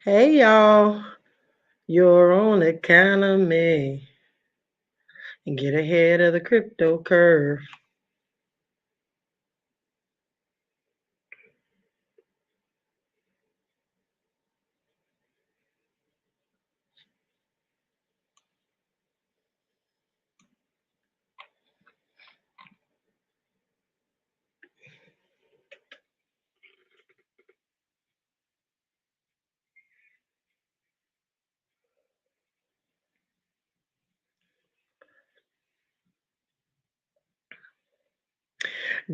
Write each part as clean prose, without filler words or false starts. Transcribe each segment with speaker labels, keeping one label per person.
Speaker 1: Hey y'all, your own economy and get ahead of the crypto curve.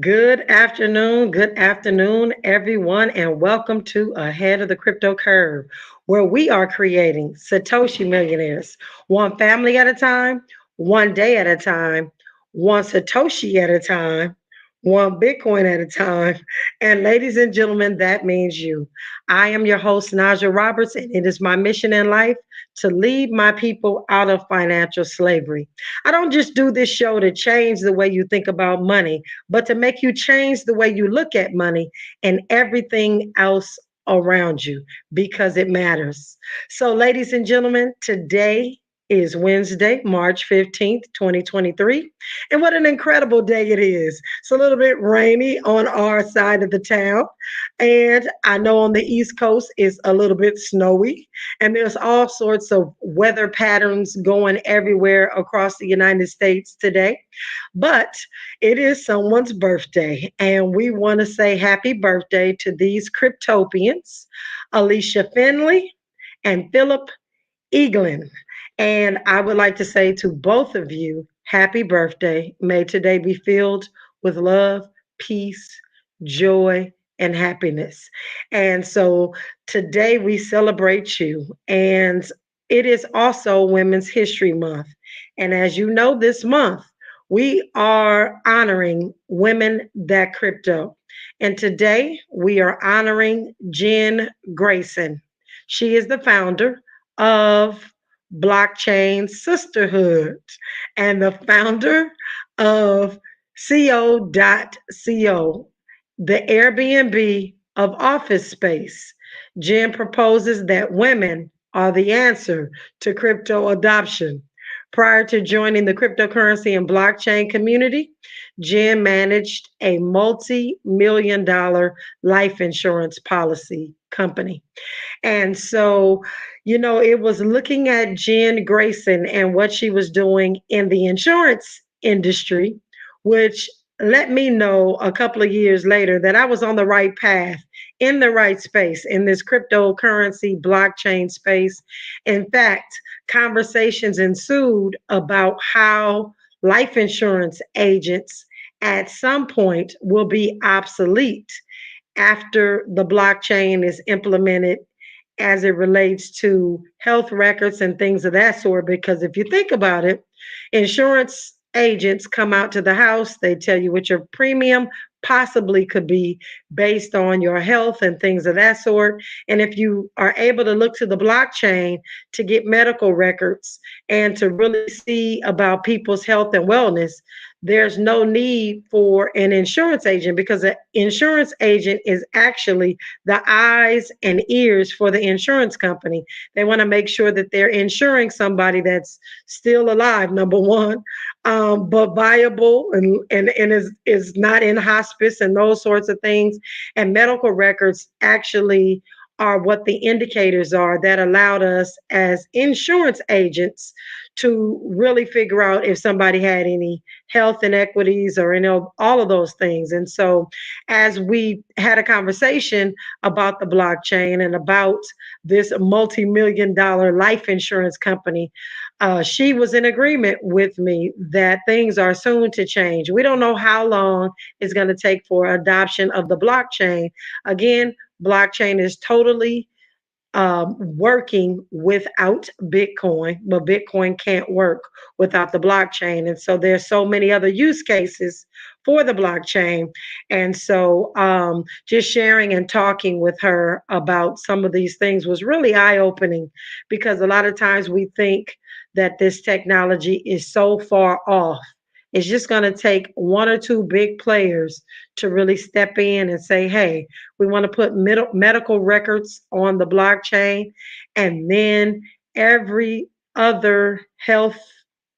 Speaker 1: Good afternoon, everyone, and welcome to Ahead of the Crypto Curve, where we are creating Satoshi millionaires, one family at a time, one day at a time, one Satoshi at a time, one Bitcoin at a time. And ladies and gentlemen, that means you. I am your host, Najah Roberts, and it is my mission in life to lead my people out of financial slavery. I don't just do this show to change the way you think about money, but to make you change the way you look at money and everything else around you because it matters. So, ladies and gentlemen, today is Wednesday, March 15th, 2023. And what an incredible day it is. It's a little bit rainy on our side of the town. And I know on the East Coast it's a little bit snowy. And there's all sorts of weather patterns going everywhere across the United States today. But it is someone's birthday, and we want to say happy birthday to these cryptopians, Alicia Finley and Philip Eaglin. And I would like to say to both of you, happy birthday. May today be filled with love, peace, joy, and happiness. And so today we celebrate you. And it is also Women's History Month. And as you know, this month, we are honoring women that crypto. And today we are honoring Jen Grayson. She is the founder of Blockchain Sisterhood and the founder of Co.co, the Airbnb of office space. Jen proposes that women are the answer to crypto adoption. Prior to joining the cryptocurrency and blockchain community, Jen managed a multi-million dollar life insurance policy company. And so, it was looking at Jen Grayson and what she was doing in the insurance industry, which let me know a couple of years later that I was on the right path, in the right space, in this cryptocurrency blockchain space. In fact, conversations ensued about how life insurance agents at some point will be obsolete after the blockchain is implemented as it relates to health records and things of that sort. Because if you think about it, insurance agents come out to the house, they tell you what your premium possibly could be based on your health and things of that sort. And if you are able to look to the blockchain to get medical records and to really see about people's health and wellness, there's no need for an insurance agent because an insurance agent is actually the eyes and ears for the insurance company. They want to make sure that they're insuring somebody that's still alive, number one, but viable and is not in hospice and those sorts of things. And medical records actually are what the indicators are that allowed us as insurance agents to really figure out if somebody had any health inequities or all of those things. And so as we had a conversation about the blockchain and about this multi-million dollar life insurance company, she was in agreement with me that things are soon to change. We don't know how long it's going to take for adoption of the blockchain. Again, blockchain is totally working without Bitcoin, but Bitcoin can't work without the blockchain. And so there's so many other use cases for the blockchain. And so just sharing and talking with her about some of these things was really eye opening because a lot of times we think that this technology is so far off It's just going to take one or two big players to really step in and say, hey, we want to put medical records on the blockchain. And then every other health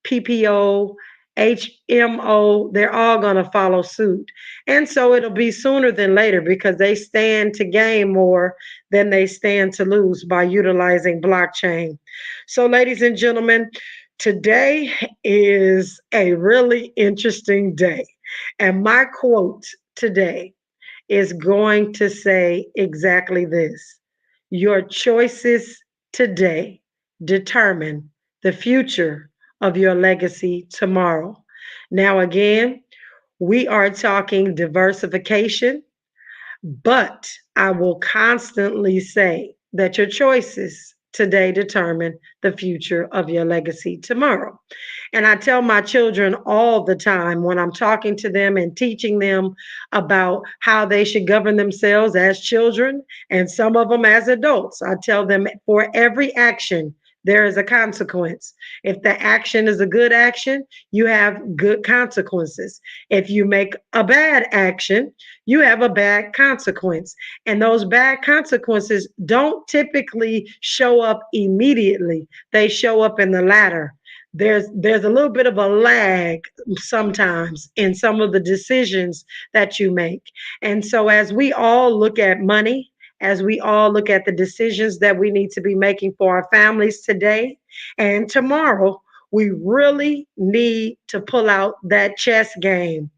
Speaker 1: PPO, HMO, they're all going to follow suit. And so it'll be sooner than later because they stand to gain more than they stand to lose by utilizing blockchain. So, ladies and gentlemen, today is a really interesting day. And my quote today is going to say exactly this: your choices today determine the future of your legacy tomorrow. Now, again, we are talking diversification, but I will constantly say that your choices today determine the future of your legacy tomorrow. And I tell my children all the time when I'm talking to them and teaching them about how they should govern themselves as children and some of them as adults. I tell them for every action, there is a consequence. If the action is a good action, you have good consequences. If you make a bad action, you have a bad consequence. And those bad consequences don't typically show up immediately, they show up in the latter. There's a little bit of a lag sometimes in some of the decisions that you make. And so as we all look at money, as we all look at the decisions that we need to be making for our families today and tomorrow, we really need to pull out that chess game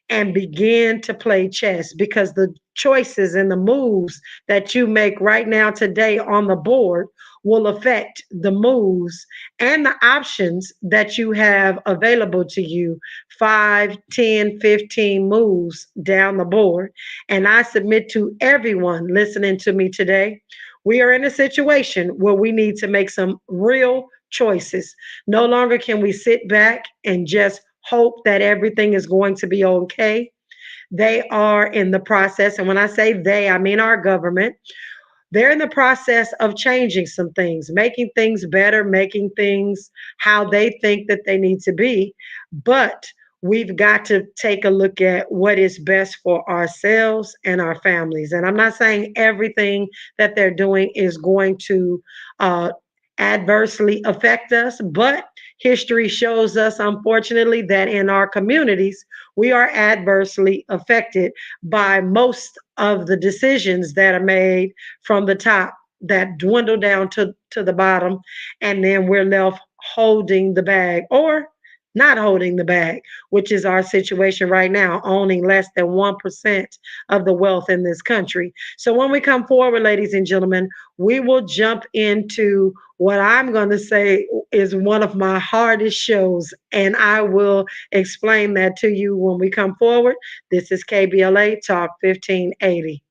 Speaker 1: and begin to play chess, because the choices and the moves that you make right now today on the board will affect the moves and the options that you have available to you 5, 10, 15 moves down the board. And I submit to everyone listening to me today, we are in a situation where we need to make some real choices. No longer can we sit back and just hope that everything is going to be okay. They are in the process, and when I say they, I mean our government. They're in the process of changing some things, making things better, making things how they think that they need to be. But we've got to take a look at what is best for ourselves and our families. And I'm not saying everything that they're doing is going to uh, adversely affect us, but history shows us, unfortunately, that in our communities, we are adversely affected by most of the decisions that are made from the top that dwindle down to the bottom, and then we're left holding the bag or not holding the bag, which is our situation right now, owning less than 1% of the wealth in this country. So when we come forward, ladies and gentlemen, we will jump into what I'm going to say is one of my hardest shows, and I will explain that to you when we come forward. This is KBLA Talk 1580.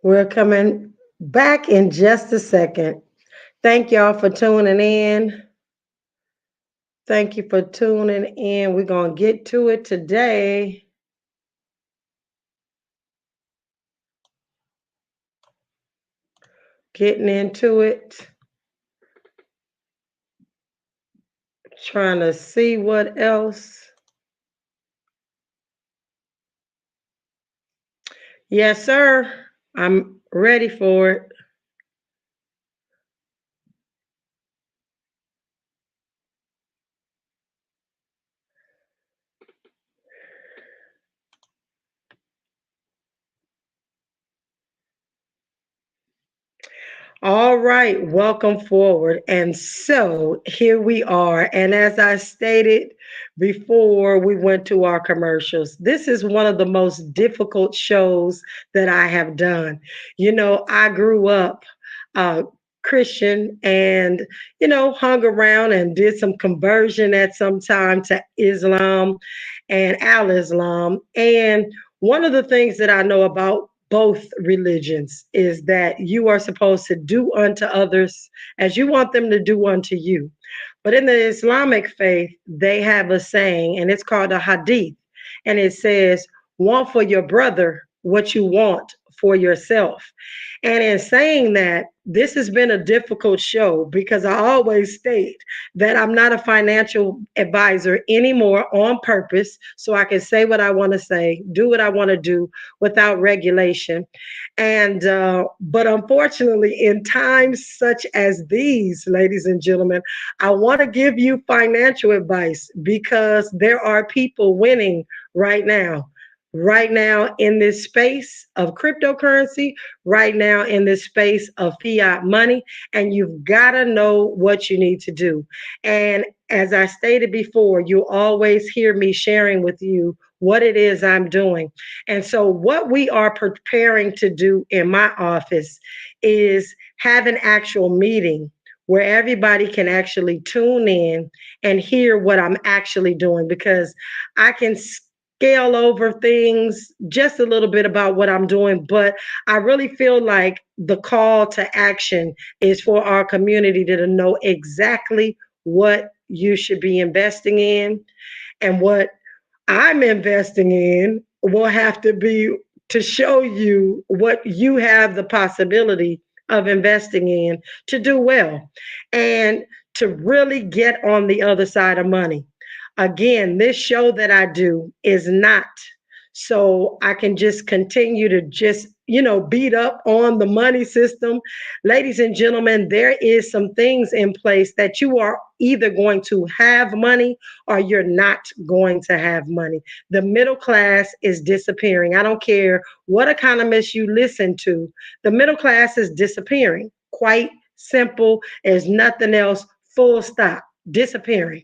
Speaker 1: We're coming back in just a second. Thank y'all for tuning in. Thank you for tuning in. We're going to get to it today. Getting into it. Trying to see what else. Yes, sir. I'm ready for it. All right, welcome forward. And so here we are. And as I stated before we went to our commercials, this is one of the most difficult shows that I have done. I grew up uh, Christian and, hung around and did some conversion at some time to Islam and Al Islam. And one of the things that I know about both religions is that you are supposed to do unto others as you want them to do unto you. But in the Islamic faith, they have a saying, and it's called a hadith, and it says, want for your brother what you want for yourself. And in saying that, this has been a difficult show because I always state that I'm not a financial advisor anymore on purpose, so I can say what I want to say, do what I want to do without regulation. And but unfortunately, in times such as these, ladies and gentlemen, I want to give you financial advice because there are people winning right now. Right now, in this space of cryptocurrency, right now, in this space of fiat money, and you've got to know what you need to do. And as I stated before, you always hear me sharing with you what it is I'm doing. And so, what we are preparing to do in my office is have an actual meeting where everybody can actually tune in and hear what I'm actually doing because I can scale over things just a little bit about what I'm doing, but I really feel like the call to action is for our community to know exactly what you should be investing in and what I'm investing in will have to be to show you what you have the possibility of investing in to do well and to really get on the other side of money. Again, this show that I do is not so I can just continue to just, beat up on the money system. Ladies and gentlemen, there is some things in place that you are either going to have money or you're not going to have money. The middle class is disappearing. I don't care what economists you listen to, the middle class is disappearing. Quite simple. There's nothing else, full stop, disappearing.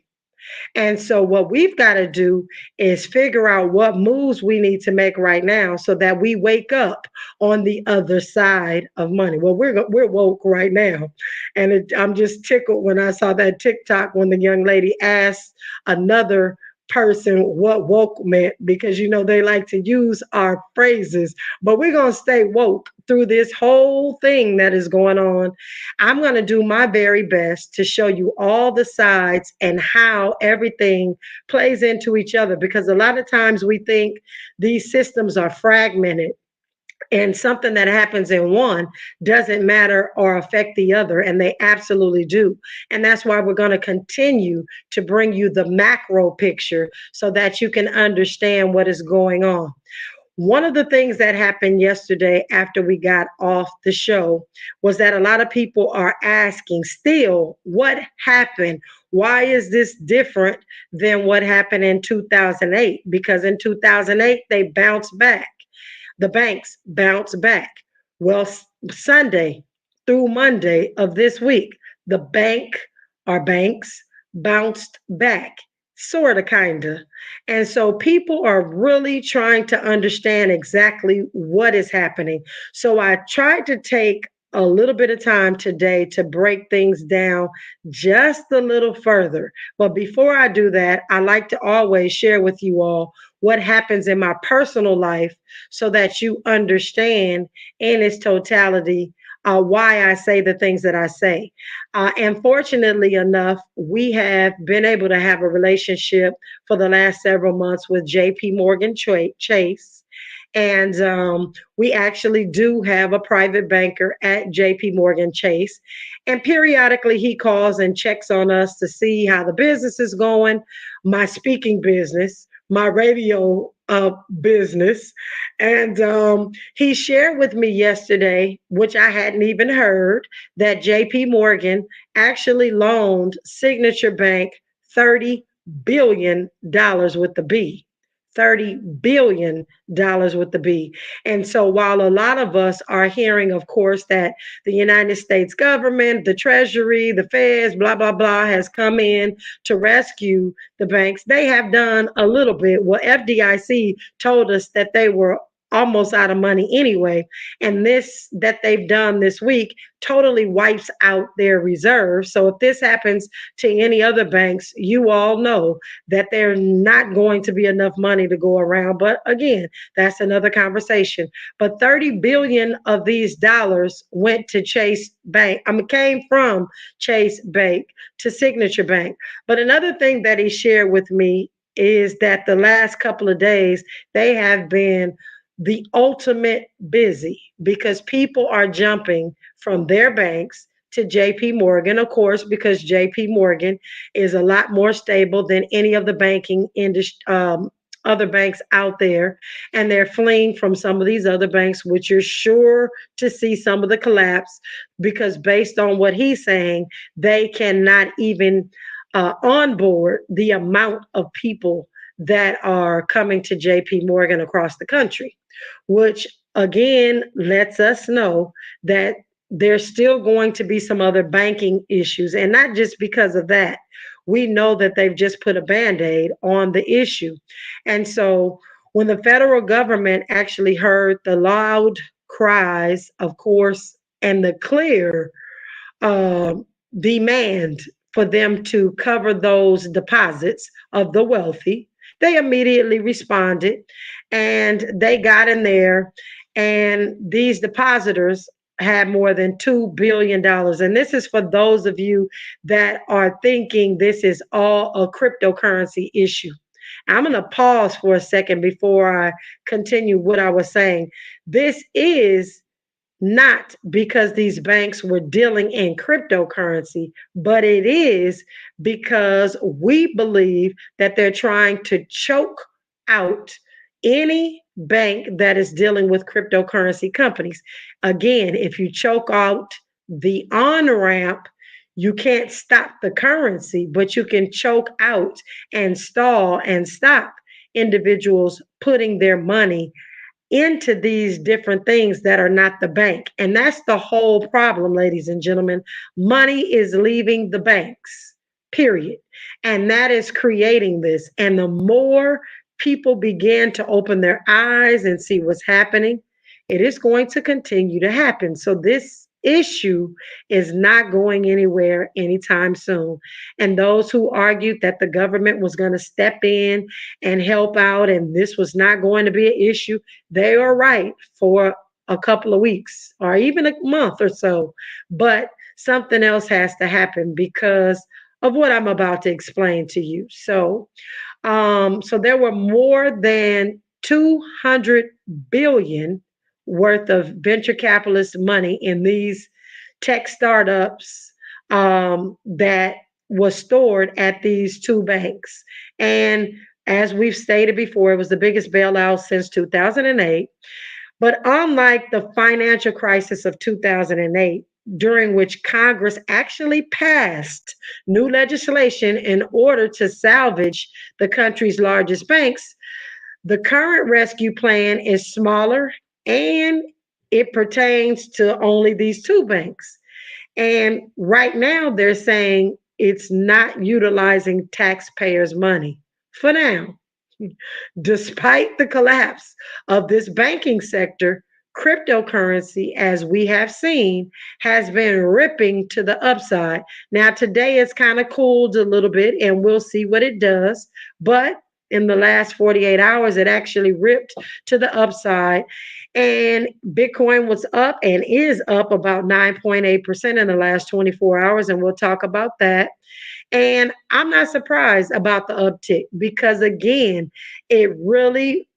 Speaker 1: And so, what we've got to do is figure out what moves we need to make right now so that we wake up on the other side of money. Well, we're woke right now, and I'm just tickled when I saw that TikTok when the young lady asked another person what woke meant because they like to use our phrases, but we're going to stay woke through this whole thing that is going on. I'm going to do my very best to show you all the sides and how everything plays into each other because a lot of times we think these systems are fragmented and something that happens in one doesn't matter or affect the other, and they absolutely do. And that's why we're going to continue to bring you the macro picture so that you can understand what is going on. One of the things that happened yesterday after we got off the show was that a lot of people are asking still what happened. Why is this different than what happened in 2008? Because in 2008, they bounced back. The banks bounce back. Well, Sunday through Monday of this week, the banks bounced back, sort of, kind of. And so people are really trying to understand exactly what is happening. So I tried to take a little bit of time today to break things down just a little further. But before I do that, I like to always share with you all what happens in my personal life so that you understand in its totality why I say the things that I say. And fortunately enough, we have been able to have a relationship for the last several months with JP Morgan Chase. And we actually do have a private banker at JP Morgan Chase. And periodically he calls and checks on us to see how the business is going, my speaking business, my radio business. And he shared with me yesterday, which I hadn't even heard, that JP Morgan actually loaned Signature Bank $30 billion with the B. $30 billion with the B. And so while a lot of us are hearing, of course, that the United States government, the Treasury, the Feds, blah, blah, blah, has come in to rescue the banks, they have done a little bit. Well, FDIC told us that they were almost out of money anyway. And this that they've done this week totally wipes out their reserves. So if this happens to any other banks, you all know that there's not going to be enough money to go around. But again, that's another conversation. But 30 billion of these dollars went to Chase Bank. Came from Chase Bank to Signature Bank. But another thing that he shared with me is that the last couple of days they have been the ultimate busy because people are jumping from their banks to JP Morgan, of course, because JP Morgan is a lot more stable than any of the banking industry, other banks out there. And they're fleeing from some of these other banks, which you're sure to see some of the collapse because based on what he's saying, they cannot even onboard the amount of people that are coming to JP Morgan across the country, which again lets us know that there's still going to be some other banking issues. And not just because of that, we know that they've just put a band-aid on the issue. And so when the federal government actually heard the loud cries, of course, and the clear uh, demand for them to cover those deposits of the wealthy, they immediately responded and they got in there. And these depositors had more than $2 billion. And this is for those of you that are thinking this is all a cryptocurrency issue. I'm going to pause for a second before I continue what I was saying. This is not because these banks were dealing in cryptocurrency, but it is because we believe that they're trying to choke out any bank that is dealing with cryptocurrency companies. Again, if you choke out the on ramp, you can't stop the currency, but you can choke out and stall and stop individuals putting their money into these different things that are not the bank. And that's the whole problem, ladies and gentlemen. Money is leaving the banks, period. And that is creating this. And the more people begin to open their eyes and see what's happening, it is going to continue to happen. So this issue is not going anywhere anytime soon. And those who argued that the government was going to step in and help out and this was not going to be an issue, they are right for a couple of weeks or even a month or so. But something else has to happen because of what I'm about to explain to you. So there were more than 200 billion worth of venture capitalist money in these tech startups that was stored at these two banks. And as we've stated before, it was the biggest bailout since 2008. But unlike the financial crisis of 2008, during which Congress actually passed new legislation in order to salvage the country's largest banks, the current rescue plan is smaller and it pertains to only these two banks. And right now, they're saying it's not utilizing taxpayers' money for now. Despite the collapse of this banking sector, Cryptocurrency, as we have seen, has been ripping to the upside. Now, today it's kind of cooled a little bit, and we'll see what it does. But in the last 48 hours, it actually ripped to the upside. And Bitcoin was up and is up about 9.8% in the last 24 hours. And we'll talk about that. And I'm not surprised about the uptick because, again, it really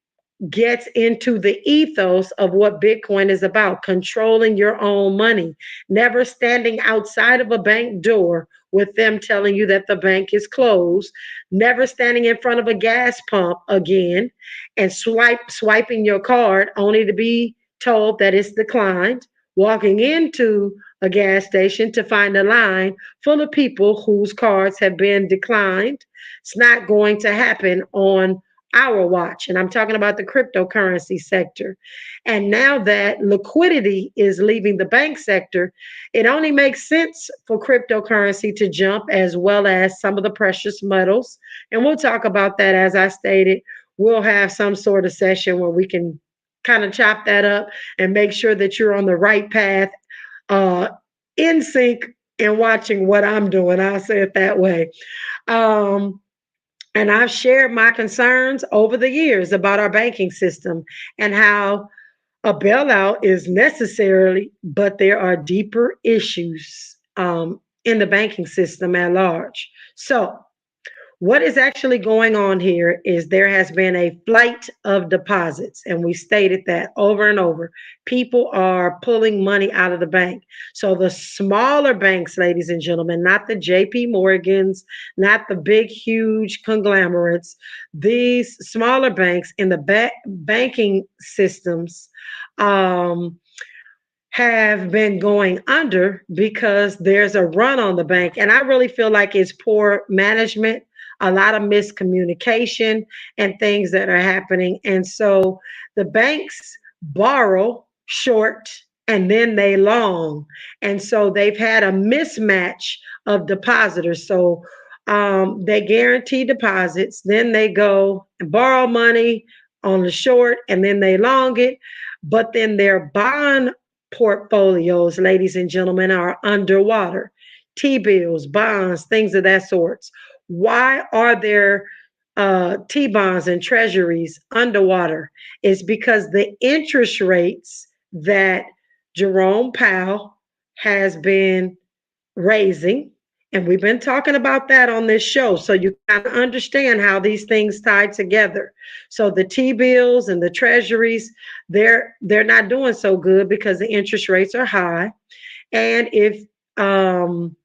Speaker 1: gets into the ethos of what Bitcoin is about, controlling your own money, never standing outside of a bank door with them telling you that the bank is closed, never standing in front of a gas pump again and swiping your card only to be told that it's declined, walking into a gas station to find a line full of people whose cards have been declined. It's not going to happen on our watch. And I'm talking about the cryptocurrency sector. And now that liquidity is leaving the bank sector, it only makes sense for cryptocurrency to jump as well as some of the precious metals. And we'll talk about that. As I stated, we'll have some sort of session where we can kind of chop that up and make sure that you're on the right path, uh, in sync and watching what I'm doing. I'll say it that way. Um, and I've shared my concerns over the years about our banking system and how a bailout is necessary, but there are deeper issues in the banking system at large. So, what is actually going on here is there has been a flight of deposits, and we stated that over and over. People are pulling money out of the bank. So the smaller banks, ladies and gentlemen, not the JP Morgans, not the big, huge conglomerates, these smaller banks in the banking systems um, have been going under because there's a run on the bank. And I really feel like it's poor management, a lot of miscommunication, and things that are happening. And so the banks borrow short and then they long. And so they've had a mismatch of depositors. So they guarantee deposits, then they go and borrow money on the short, and then they long it. But then their bond portfolios, ladies and gentlemen, are underwater. T bills, bonds, things of that sort. Why are there T bonds and treasuries underwater? It's because the interest rates that Jerome Powell has been raising, and we've been talking about that on this show, so you kind of understand how these things tie together. So the T bills and the treasuries, they're not doing so good because the interest rates are high. And um,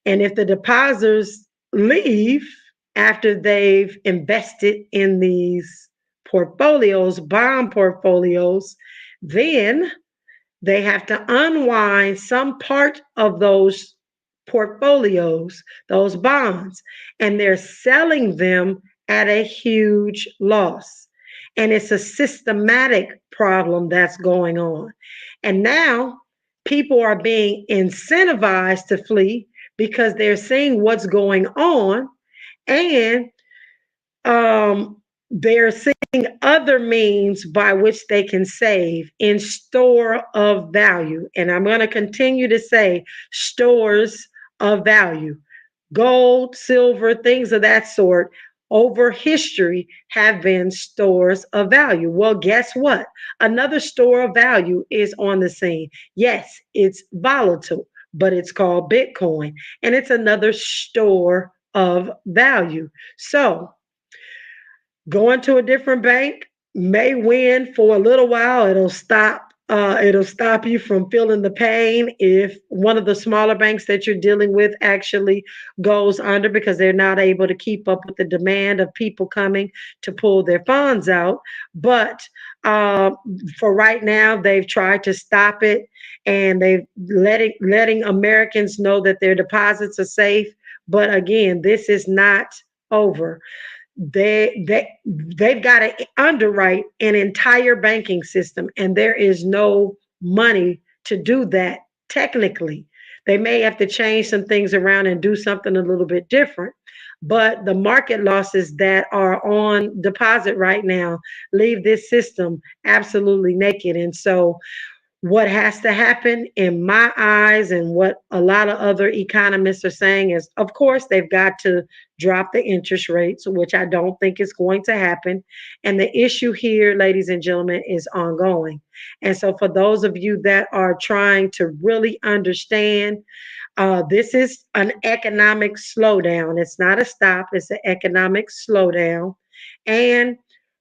Speaker 1: if the depositors leave after they've invested in these portfolios, bond portfolios, then they have to unwind some part of those portfolios, those bonds, and they're selling them at a huge loss. And it's a systematic problem that's going on. And now people are being incentivized to flee because they're seeing what's going on, and um, they're seeing other means by which they can save in store of value. And I'm going to continue to say stores of value. Gold, silver, things of that sort over history have been stores of value. Well, guess what? Another store of value is on the scene. Yes, it's volatile, but it's called Bitcoin, and it's another store of value. So, going to a different bank may win for a little while. It'll stop you from feeling the pain if one of the smaller banks that you're dealing with actually goes under because they're not able to keep up with the demand of people coming to pull their funds out. But uh, for right now, they've tried to stop it, and they've letting Americans know that their deposits are safe. But again, this is not over. They've got to underwrite an entire banking system, and there is no money to do that technically. They may have to change some things around and do something a little bit different. But the market losses that are on deposit right now leave this system absolutely naked. And so what has to happen in my eyes and what a lot of other economists are saying is, of course, they've got to drop the interest rates, which I don't think is going to happen. And the issue here, ladies and gentlemen, is ongoing. And so for those of you that are trying to really understand, this is an economic slowdown. It's not a stop, it's an economic slowdown. And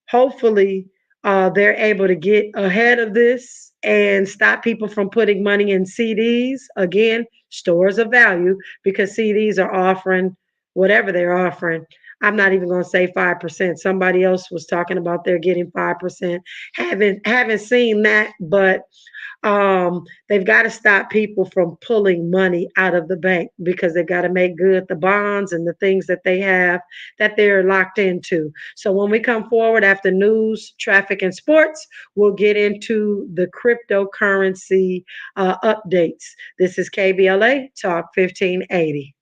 Speaker 1: hopefully, they're able to get ahead of this and stop people from putting money in CDs. Again, stores of value, because CDs are offering whatever they're offering. I'm not even going to say 5%. Somebody else was talking about they're getting 5%. Haven't seen that, but they've got to stop people from pulling money out of the bank because they've got to make good the bonds and the things that they have that they're locked into. So when we come forward after news, traffic, and sports, we'll get into the cryptocurrency updates. This is KBLA Talk 1580.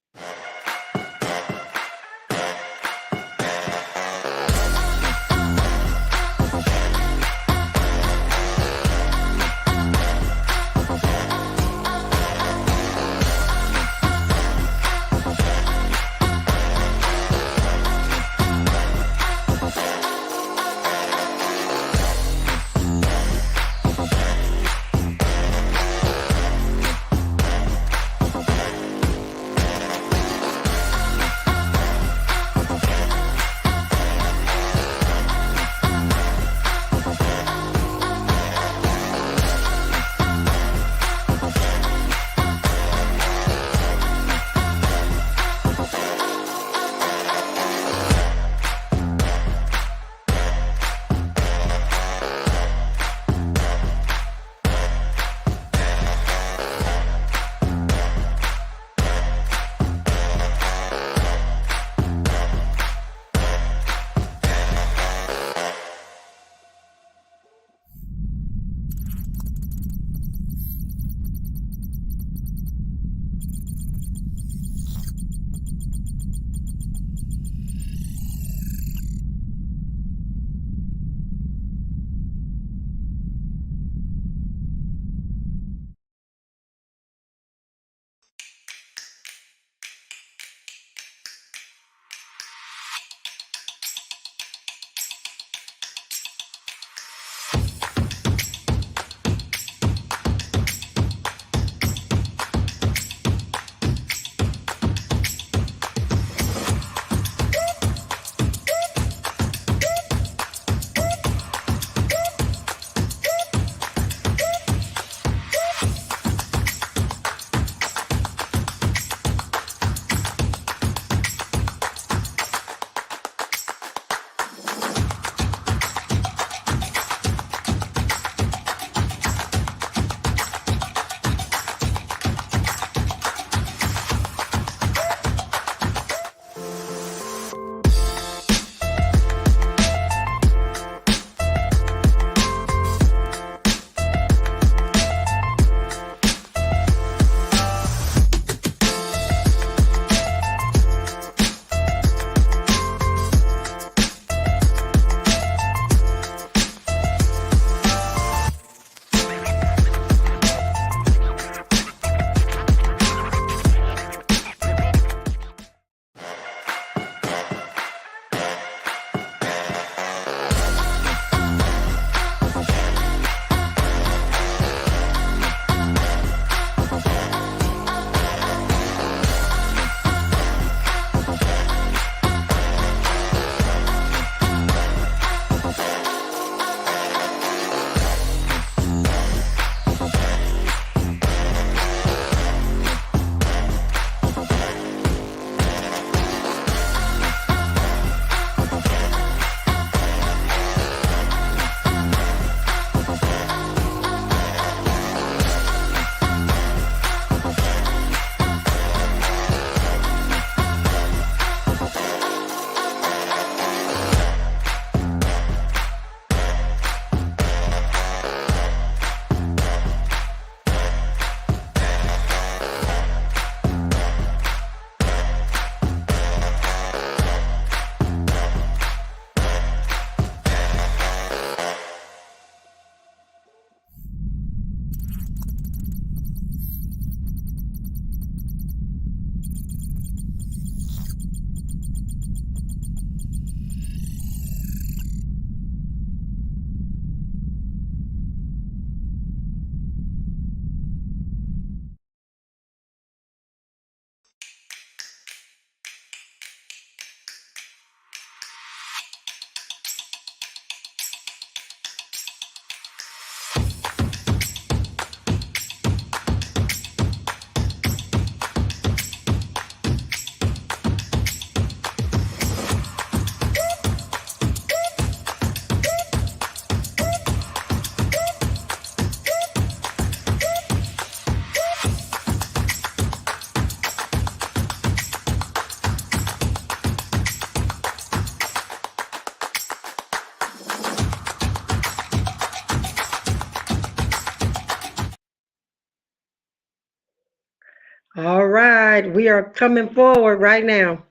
Speaker 1: All right, we are coming forward right now.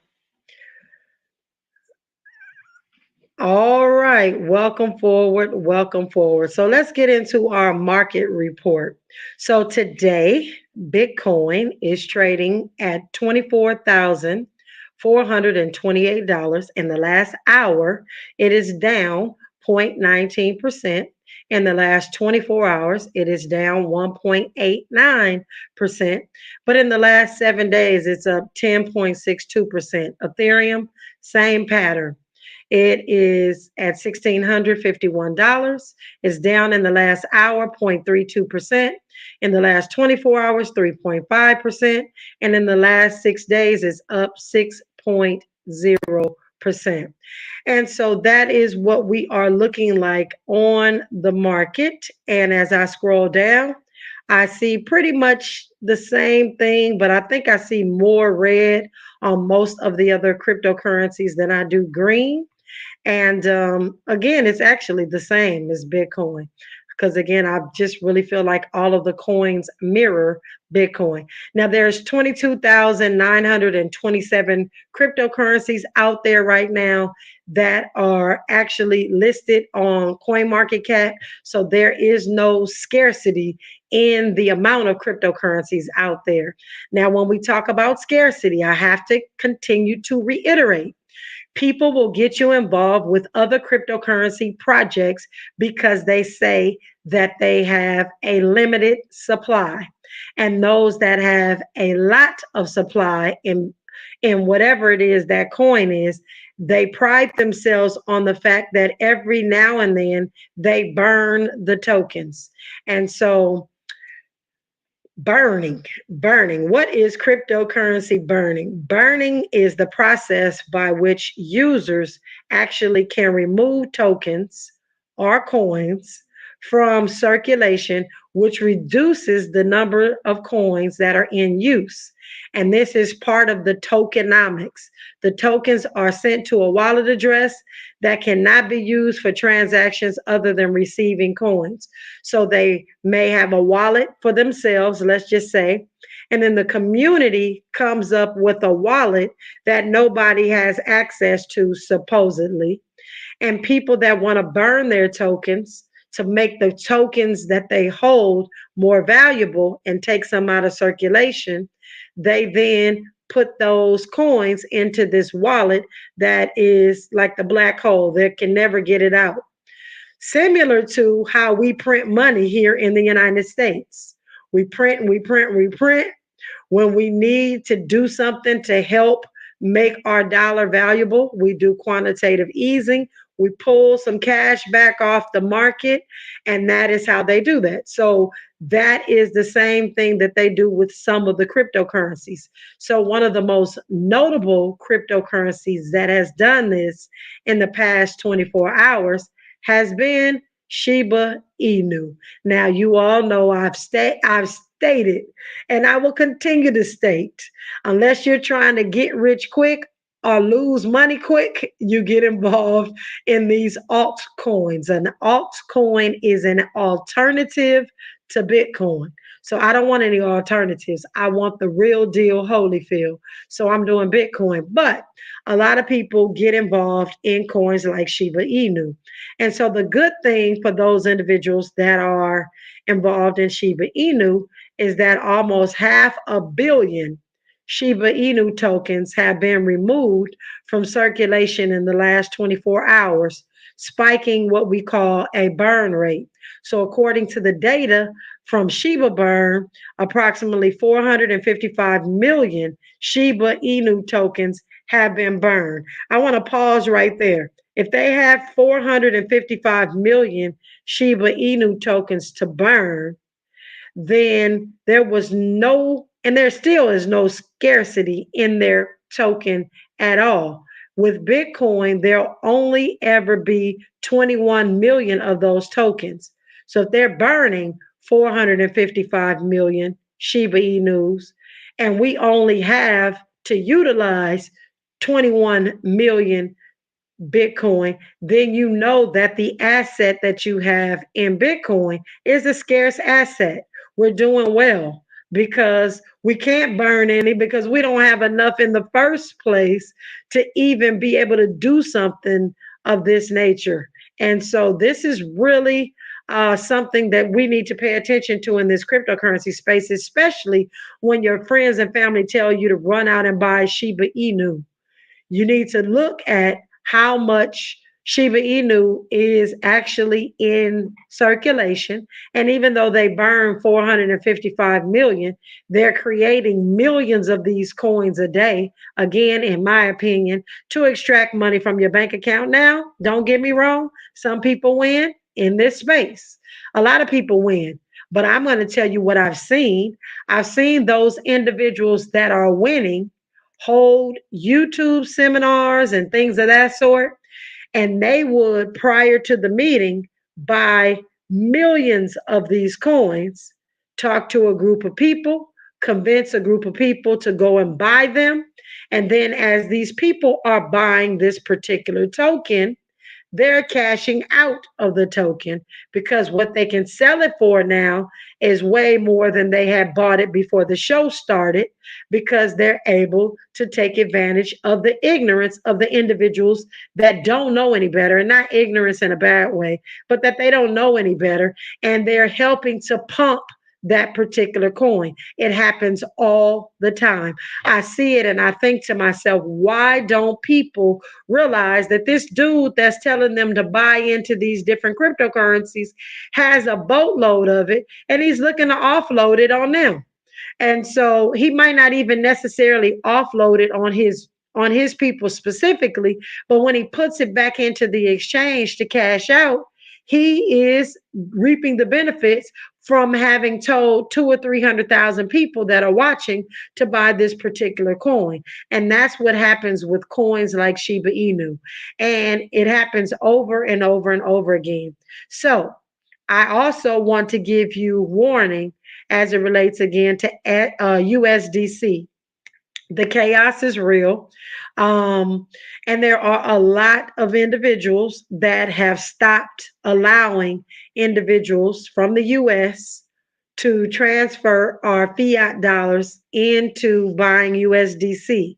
Speaker 1: All right, welcome forward, welcome forward. So let's get into our market report. So today, Bitcoin is trading at $24,428. In the last hour, it is down 0.19%. In the last 24 hours, it is down 1.89%. But in the last 7 days, it's up 10.62%. Ethereum, same pattern. It is at $1,651. It's down in the last hour, 0.32%. In the last 24 hours, 3.5%. And in the last 6 days, it's up 6.0%. And so that is what we are looking like on the market. And as I scroll down, I see pretty much the same thing, but I think I see more red on most of the other cryptocurrencies than I do green. And again, it's actually the same as Bitcoin. Because again, I just really feel like all of the coins mirror Bitcoin. Now, there's 22,927 cryptocurrencies out there right now that are actually listed on CoinMarketCap. So there is no scarcity in the amount of cryptocurrencies out there. Now, when we talk about scarcity, I have to continue to reiterate people will get you involved with other cryptocurrency projects because they say that they have a limited supply. And those that have a lot of supply in whatever it is that coin is, they pride themselves on the fact that every now and then they burn the tokens. And so burning. What is cryptocurrency burning? Burning is the process by which users actually can remove tokens or coins from circulation, which reduces the number of coins that are in use. And this is part of the tokenomics. The tokens are sent to a wallet address that cannot be used for transactions other than receiving coins. So they may have a wallet for themselves, let's just say, and then the community comes up with a wallet that nobody has access to, supposedly. And people that want to burn their tokens to make the tokens that they hold more valuable and take some out of circulation, they then put those coins into this wallet that is like the black hole that can never get it out, similar to how we print money here in the United States. We print and we print and we print when we need to do something to help make our dollar valuable. We do quantitative easing. We pull some cash back off the market, and that is how they do that. So that is the same thing that they do with some of the cryptocurrencies. So one of the most notable cryptocurrencies that has done this in the past 24 hours has been Shiba Inu. Now you all know I've stated, and I will continue to state, unless you're trying to get rich quick or lose money quick, you get involved in these altcoins. An altcoin is an alternative to Bitcoin. So I don't want any alternatives. I want the real deal Holyfield. So I'm doing Bitcoin. But a lot of people get involved in coins like Shiba Inu. And so the good thing for those individuals that are involved in Shiba Inu is that almost 500 million Shiba Inu tokens have been removed from circulation in the last 24 hours, spiking what we call a burn rate. So, according to the data from Shiba Burn, approximately 455 million Shiba Inu tokens have been burned. I want to pause right there. If they have 455 million Shiba Inu tokens to burn, then there was no, and there still is no scarcity in their token at all. With Bitcoin, there'll only ever be 21 million of those tokens. So if they're burning 455 million Shiba Inus, and we only have to utilize 21 million Bitcoin, then you know that the asset that you have in Bitcoin is a scarce asset. We're doing well. because we can't burn any because we don't have enough in the first place to even be able to do something of this nature. And so this is really something that we need to pay attention to in this cryptocurrency space, especially when your friends and family tell you to run out and buy Shiba Inu. You need to look at how much Shiba Inu is actually in circulation. And even though they burn 455 million, they're creating millions of these coins a day. Again, in my opinion, to extract money from your bank account. Now, don't get me wrong, some people win in this space. A lot of people win. But I'm going to tell you what I've seen. I've seen those individuals that are winning hold YouTube seminars and things of that sort. And they would, prior to the meeting, buy millions of these coins, talk to a group of people, convince a group of people to go and buy them. And then, as these people are buying this particular token, they're cashing out of the token because what they can sell it for now is way more than they had bought it before the show started because they're able to take advantage of the ignorance of the individuals that don't know any better, and not ignorance in a bad way, but that they don't know any better, and they're helping to pump that particular coin. It happens all the time. I see it and I think to myself, why don't people realize that this dude that's telling them to buy into these different cryptocurrencies has a boatload of it and he's looking to offload it on them? And so he might not even necessarily offload it on his people specifically, but when he puts it back into the exchange to cash out, he is reaping the benefits from having told 200,000 or 300,000 people that are watching to buy this particular coin. And that's what happens with coins like Shiba Inu. And it happens over and over and over again. So I also want to give you warning as it relates again to USDC. The chaos is real. Um, and there are a lot of individuals that have stopped allowing individuals from the US to transfer our fiat dollars into buying USDC.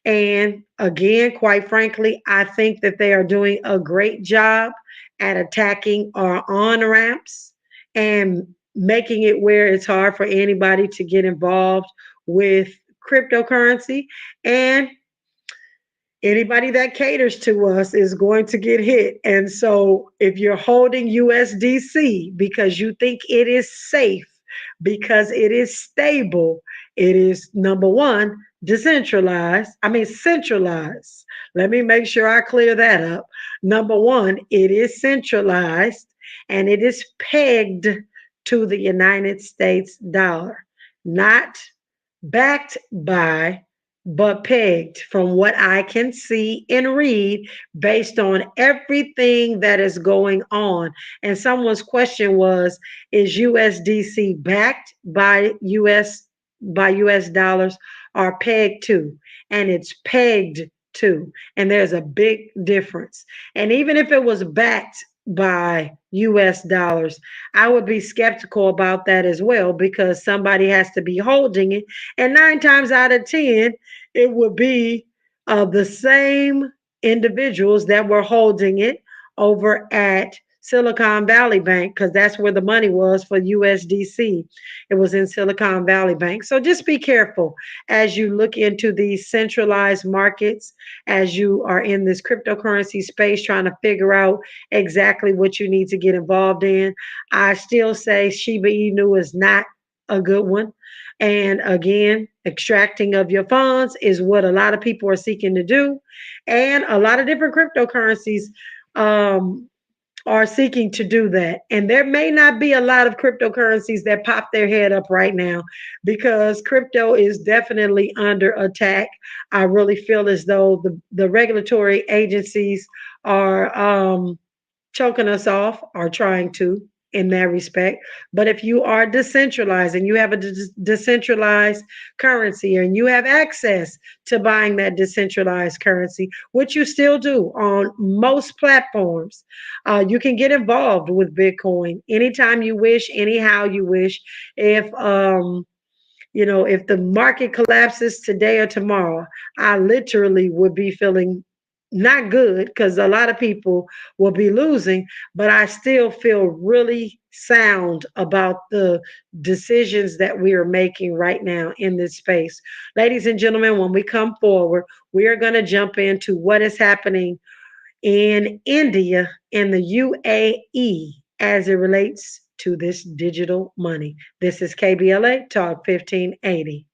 Speaker 1: And again, quite frankly, I think that they are doing a great job at attacking our on ramps and making it where it's hard for anybody to get involved with cryptocurrency. And anybody that caters to us is going to get hit. And so if you're holding USDC because you think it is safe, because it is stable, it is number one, decentralized. I mean, centralized. Let me make sure I clear that up. Number one, it is centralized and it is pegged to the United States dollar, not backed by, but pegged from what I can see and read based on everything that is going on. And someone's question was, is USDC backed by US dollars or pegged to? And it's pegged to. And there's a big difference. And even if it was backed by US dollars, I would be skeptical about that as well because somebody has to be holding it. And 9 times out of 10, it would be the same individuals that were holding it over at Silicon Valley Bank because that's where the money was for USDC. It was in Silicon Valley Bank. So just be careful as you look into these centralized markets, as you are in this cryptocurrency space trying to figure out exactly what you need to get involved in. I still say Shiba Inu is not a good one. And again, extracting of your funds is what a lot of people are seeking to do. And a lot of different cryptocurrencies um, are seeking to do that. And there may not be a lot of cryptocurrencies that pop their head up right now because crypto is definitely under attack. I really feel as though the regulatory agencies are choking us off or trying to in that respect. But if you are decentralized and you have a decentralized currency and you have access to buying that decentralized currency, which you still do on most platforms, you can get involved with Bitcoin anytime you wish, anyhow you wish. If If the market collapses today or tomorrow, I literally would be feeling not good because a lot of people will be losing, but I still feel really sound about the decisions that we are making right now in this space. Ladies and gentlemen, when we come forward, we are going to jump into what is happening in India and the UAE as it relates to this digital money. This is KBLA Talk 1580.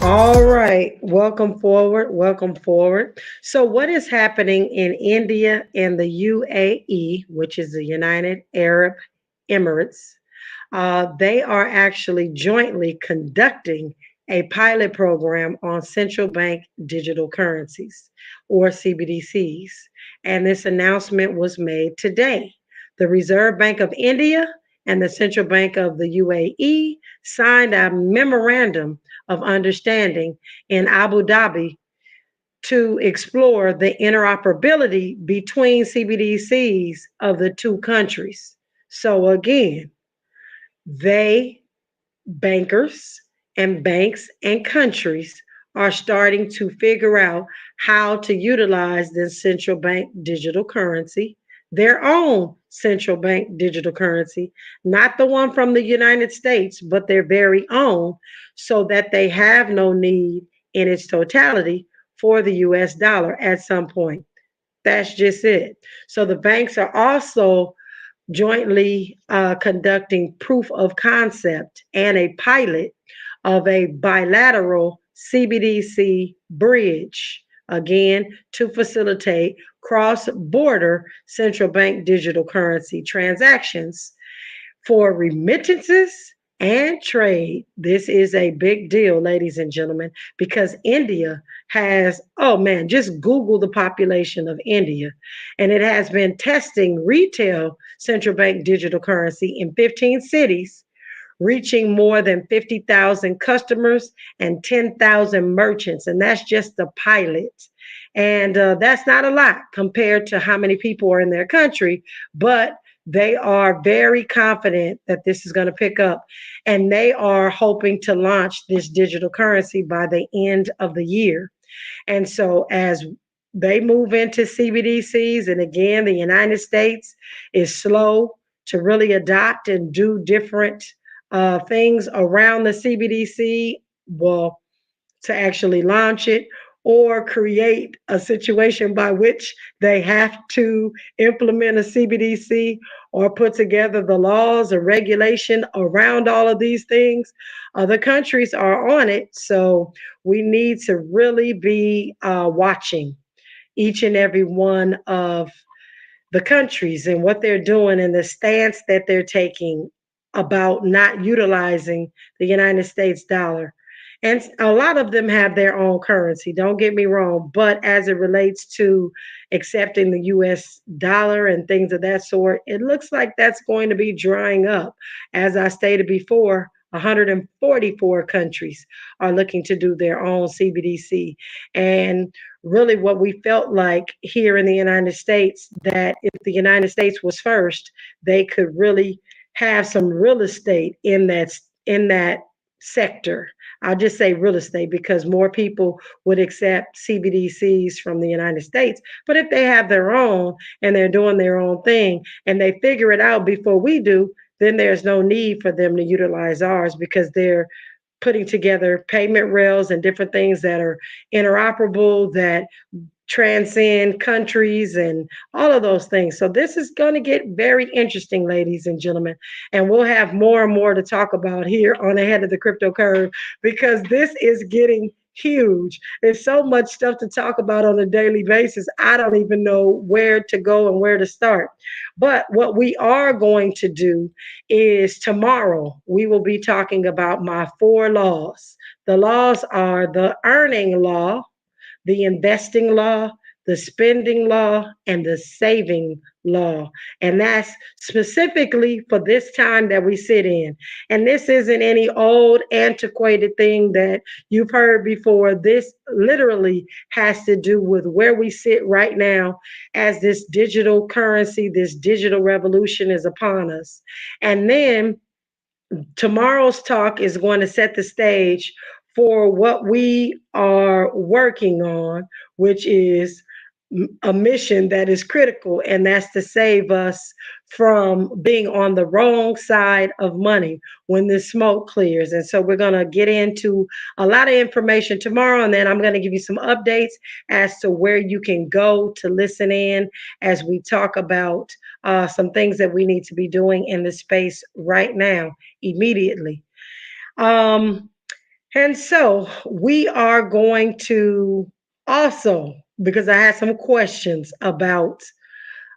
Speaker 1: All right, welcome forward. Welcome forward. So, what is happening in India and the UAE, which is the United Arab Emirates? They are actually jointly conducting a pilot program on central bank digital currencies or CBDCs. And this announcement was made today. The Reserve Bank of India and the Central Bank of the UAE signed a memorandum of understanding in Abu Dhabi to explore the interoperability between CBDCs of the two countries. So, again, they, bankers and banks and countries, are starting to figure out how to utilize this central bank digital currency, their own central bank digital currency, not the one from the United States, but their very own, so that they have no need in its totality for the US dollar at some point. That's just it. So the banks are also jointly conducting proof of concept and a pilot of a bilateral CBDC bridge, again, to facilitate cross border central bank digital currency transactions for remittances and trade. This is a big deal, ladies and gentlemen, because India has, oh man, just Google the population of India. And it has been testing retail central bank digital currency in 15 cities, reaching more than 50,000 customers and 10,000 merchants. And that's just the pilot. And that's not a lot compared to how many people are in their country, but They are very confident that this is going to pick up, and they are hoping to launch this digital currency by the end of the year. And so, as they move into CBDCs, and again, the United States is slow to really adopt and do different things around the CBDC. Well, to actually launch it or create a situation by which they have to implement a CBDC or put together the laws or regulation around all of these things. Other countries are on it, so we need to really be watching each and every one of the countries and what they're doing and the stance that they're taking about not utilizing the United States dollar. And a lot of them have their own currency, don't get me wrong, but as it relates to accepting the US dollar and things of that sort, it looks like that's going to be drying up. As I stated before, 144 countries are looking to do their own CBDC. And really, what we felt like here in the United States, that if the United States was first, they could really have some real estate in that sector. I'll just say real estate because more people would accept CBDCs from the United States. But if they have their own and they're doing their own thing and they figure it out before we do, then there's no need for them to utilize ours because they're putting together payment rails and different things that are interoperable, that transcend countries and all of those things. So this is going to get very interesting, ladies and gentlemen. And we'll have more and more to talk about here on Ahead of the Crypto Curve because this is getting huge. There's so much stuff to talk about on a daily basis. I don't even know where to go and where to start. But what we are going to do is tomorrow we will be talking about my 4 laws. The laws are the earning law, the investing law, the spending law, and the saving law. And that's specifically for this time that we sit in. And this isn't any old, antiquated thing that you've heard before. This literally has to do with where we sit right now as this digital currency, this digital revolution is upon us. And then tomorrow's talk is going to set the stage for what we are working on, which is a mission that is critical, and that's to save us from being on the wrong side of money when the smoke clears. And so we're going to get into a lot of information tomorrow, and then I'm going to give you some updates as to where you can go to listen in as we talk about some things that we need to be doing in the space right now, immediately. And so we are going to also, because I had some questions about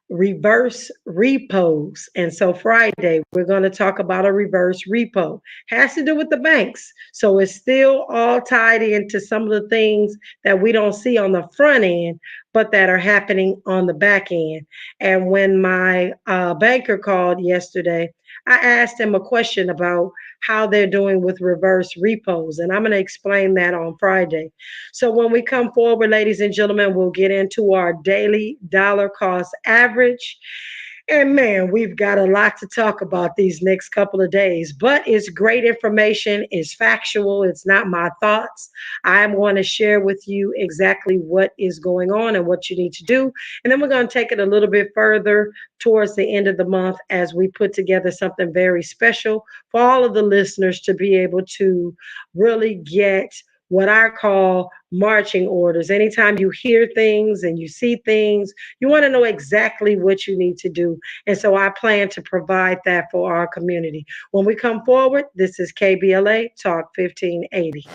Speaker 1: reverse repos. And so Friday, we're going to talk about a reverse repo. Has to do with the banks. So it's still all tied into some of the things that we don't see on the front end, but that are happening on the back end. And when my banker called yesterday, I asked him a question about how they're doing with reverse repos. And I'm going to explain that on Friday. So when we come forward, ladies and gentlemen, we'll get into our daily dollar cost average. And man, we've got a lot to talk about these next couple of days, but it's great information. It's factual. It's not my thoughts. I'm going to share with you exactly what is going on and what you need to do. And then we're going to take it a little bit further towards the end of the month as we put together something very special for all of the listeners to be able to really get what I call marching orders. Anytime you hear things and you see things, you want to know exactly what you need to do. And so I plan to provide that for our community. When we come forward, this is KBLA Talk 1580.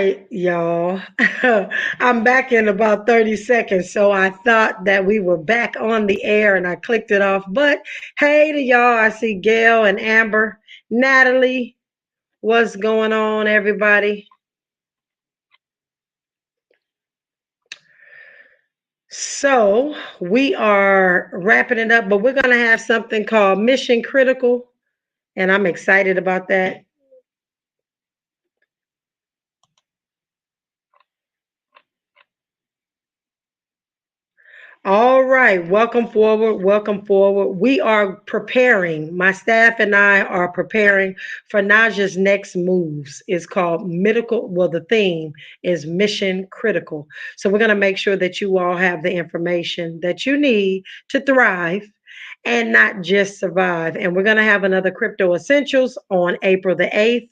Speaker 1: right, y'all. I'm back in about 30 seconds, so I thought that we were back on the air and I clicked it off. But hey to y'all, I see Gail and Amber. Natalie, what's going on, everybody? So we are wrapping it up, but we're going to have something called Mission Critical, and I'm excited about that. All right, welcome forward, welcome forward. We are preparing, my staff and I are preparing for Najah's next moves. It's called Medical, well, the theme is Mission Critical. So we're going to make sure that you all have the information that you need to thrive and not just survive. And we're going to have another Crypto Essentials on April the 8th.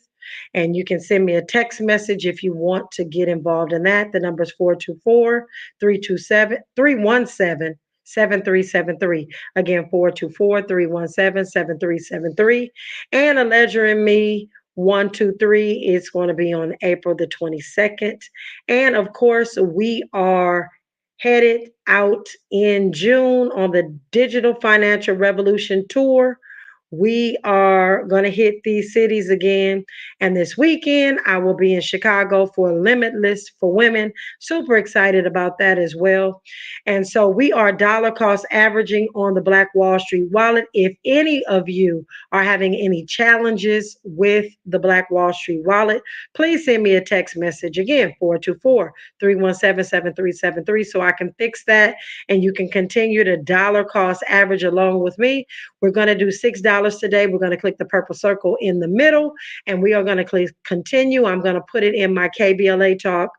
Speaker 1: And you can send me a text message if you want to get involved in that. The number is 424-317-7373. Again, 424-317-7373. And a Ledger and Me 123 is going to be on April the 22nd. And of course, we are headed out in June on the Digital Financial Revolution Tour. We are going to hit these cities again. And this weekend, I will be in Chicago for Limitless for Women. Super excited about that as well. And so we are dollar cost averaging on the Black Wall Street Wallet. If any of you are having any challenges with the Black Wall Street Wallet, please send me a text message. Again, 424-317-7373, so I can fix that and you can continue to dollar cost average along with me. We're going to do $6 today. We're going to click the purple circle in the middle and we are going to click continue. I'm going to put it in my KBLA Talk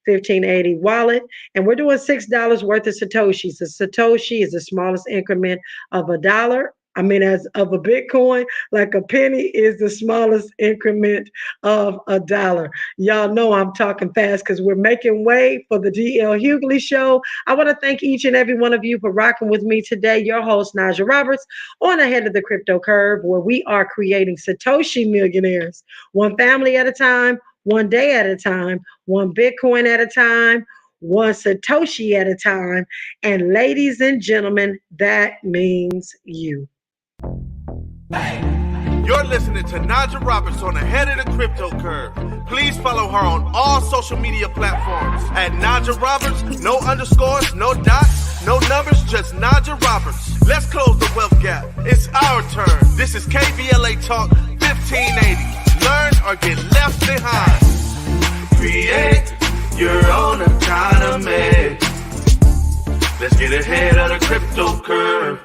Speaker 1: 1580 wallet and we're doing $6 worth of Satoshis. A Satoshi is the smallest increment of a dollar. I mean, as of a Bitcoin, like a penny is the smallest increment of a dollar. Y'all know I'm talking fast because we're making way for the DL Hughley Show. I want to thank each and every one of you for rocking with me today. Your host, Najah Roberts, on Ahead of the Crypto Curve, where we are creating Satoshi millionaires, one family at a time, one day at a time, one Bitcoin at a time, one Satoshi at a time. And ladies and gentlemen, that means you.
Speaker 2: You're listening to Najah Roberts on Ahead of the Crypto Curve. Please follow her on all social media platforms at Najah Roberts. No underscores, no dots, no numbers, just Najah Roberts. Let's close the wealth gap. It's our turn. This is KBLA Talk 1580. Learn or get left behind. Create your own economy. Let's get ahead of the crypto curve.